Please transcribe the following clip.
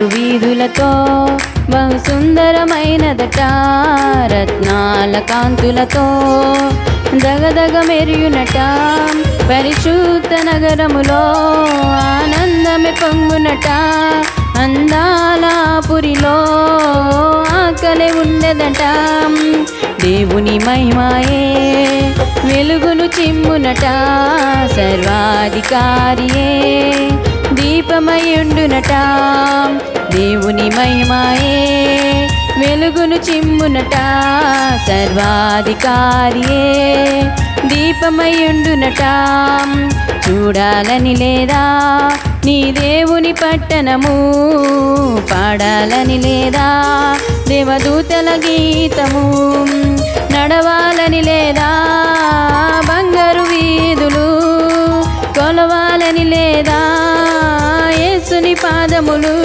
వీధులతో బహు సుందరమైనదట, రత్నాల కాంతులతో దగదగ మెరియునట. పరిశుద్ధ నగరములో ఆనందమే పొంగునట, అందాల పురిలో ఆకలి ఉండదట. దేవుని మహిమాయే వెలుగును చిమ్మునట, సర్వాధికారియే దీపమయుండునట. దేవుని మహిమాయే వెలుగును చిమ్మునట, సర్వాధికారియే దీపమయుండునట. చూడాలని లేదా నీ దేవుని పట్టణము, పాడాలని లేదా దేవదూతల గీతము, నడవాలని లేదా బంగారు వీధులు, కొలవాలని లేదా యేసుని పాదములు.